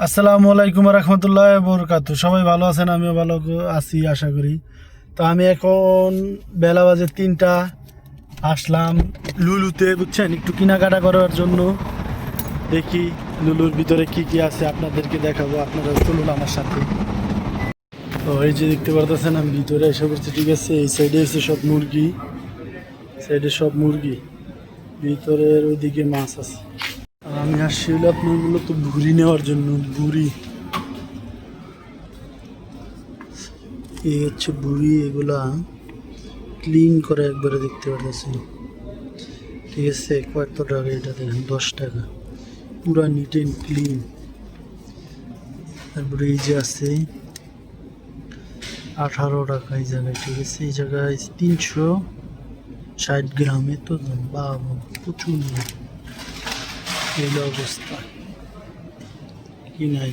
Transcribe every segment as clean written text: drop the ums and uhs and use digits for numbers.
আসসালামু আলাইকুম রহমতুল্লাহ বরকাতু। সবাই ভালো আছেন? আমিও ভালো আছি আশা করি। তো আমি এখন বেলা বাজে 3টা, আসলাম লুলুতে, বুঝছেন, একটু কেনাকাটা করার জন্য। দেখি লুলুর ভিতরে কি কি আছে আপনাদেরকে দেখাবো, আপনারা চলুন আমার সাথে। তো এই যে দেখতে পারতেছেন আমি ভিতরে এসে পড়ছি, ঠিক আছে। এই সাইডে এসে সব মুরগি, সাইডে সব মুরগি, ভিতরের ওইদিকে মাছ আছে। আর আমি আসছি হলো আপনার মূলত ভুড়ি নেওয়ার জন্য। ভুড়ি, এই হচ্ছে বুড়ি, এগুলা ক্লিন করে একবারে দেখতে পাচ্ছেন, ঠিক আছে। কত টাকা এটা দেখেন, 10 টাকা, পুরা নিট অ্যান্ড ক্লিন। তারপরে এই যে আছে 18 টাকা এই জায়গায়, ঠিক আছে। এই জায়গায় 360 গ্রামে তো বাবা প্রচুর এই অবস্থা, কি নাই।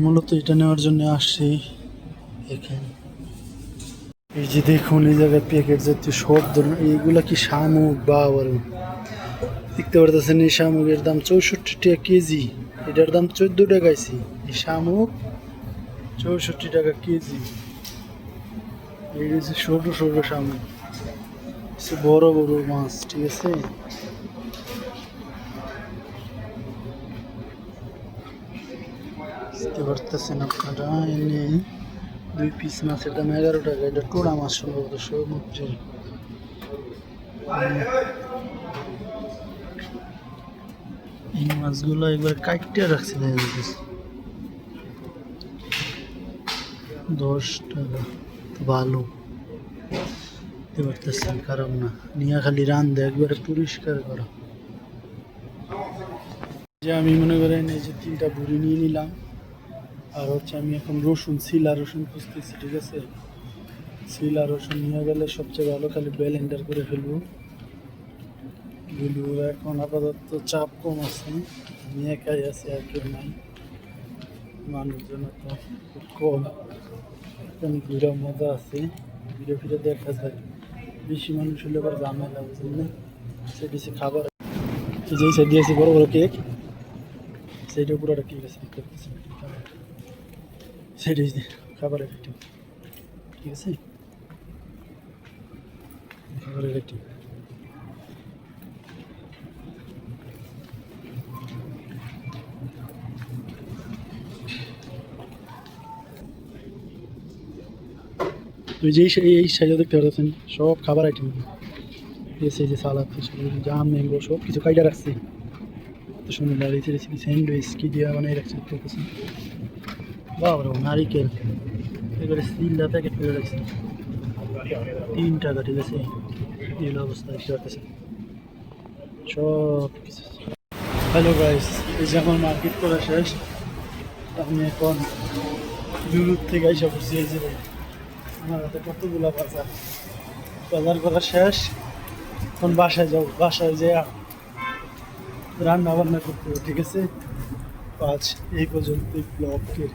মূলত এটা নেওয়ার জন্য আসছি এখানে। এই যে দেখুন এই জায়গায় প্যাকেট জাতীয় সব ধরনের, এইগুলা কি শামুক বা আবার দেখতে পারতেছেন। এই শামুকের দাম 64 টাকা কেজি, এটার দাম 14 টাকাইছি। এই শামুক 64 টাকা কেজি। এই হচ্ছে ছোট ছোট শামুক, বড় বড় মাছ, ঠিক আছে। দেখতে পারতেছেন আপনারা, এনে 2 পিস মাছের দাম 11 টাকা। এটা টোড়া মাছ সম্ভবত, সমুদ্রের। এই মাছগুলো একবার কাটিয়ে রাখছে, দেখা যাচ্ছে 10 টাকা। ভালো দেখতে পারতেছেন, খারাপ না। নিয়ে খালি রান্ধে, একবারে পরিষ্কার করা। যে আমি মনে করেন এই যে 3টা বুড়ি নিয়ে নিলাম। আর হচ্ছে আমি এখন রসুন, শিলা রসুন খুঁজতেছি, ঠিক আছে। শিলা রসুন নিয়ে গেলে সবচেয়ে ভালো, খালি ব্লেন্ডার করে ফেলবো। বুলু এখন আপাতত চাপ কম আছে, আমি একাই আছি, আর কেউ নাই, মানুষজন তো খুব কম। এখন ঘুরা মজা আছে, ঘুরে ফিরে দেখা যায়। বেশি মানুষ হলে আবার ঝামেলা, বুঝলেন। সে বেশি খাবার, যেই সাইড দিয়েছে বড় বড় কেক, সেইটা পুরোটা কেক আছে, দেখতে পাচ্ছি সেটাই খাবারের আইটেম, ঠিক আছে। খাবারের আইটেম তুই যেই এই সাইডে দেখতে পাচ্ছেন সব খাবার আইটেম, ঠিক আছে। এই যে সালাদ, জাম, ম্যাঙ্গো সব কিছু কাইটা রাখছি। তো সুন্দর দাঁড়িয়েছে রেসিপি, স্যান্ডউইচ কি দিয়ে বানাই রাখছি, দেখতে পাচ্ছেন। বাবা নারিকেল এবারে সিলটা প্যাকেট করে রাখছি 3 টাকা, ঠিক আছে। এই অবস্থা দেখতে পাচ্ছেন সব কিছু। হ্যালো গাইস, এই যে আমার মার্কেট করা শেষ। আমি এখন লুলুর থেকে আইসা পড়ছি। এই যে আমার হাতে কতগুলা বাজার, বাজার করা শেষ। এখন বাসায় যাবো, বাসায় যেয়ে রান্না বান্না করতে হবে, ঠিক আছে। আজ এই পর্যন্তই ব্লগের।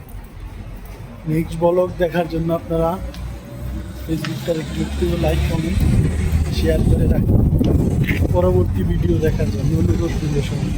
নেক্সট ব্লগ দেখার জন্য আপনারা ফেসবুকটা একটু লাইক, কমেন্ট, শেয়ার করে রাখুন। পরবর্তী ভিডিও দেখার জন্য অনুরোধ করলে সবাই।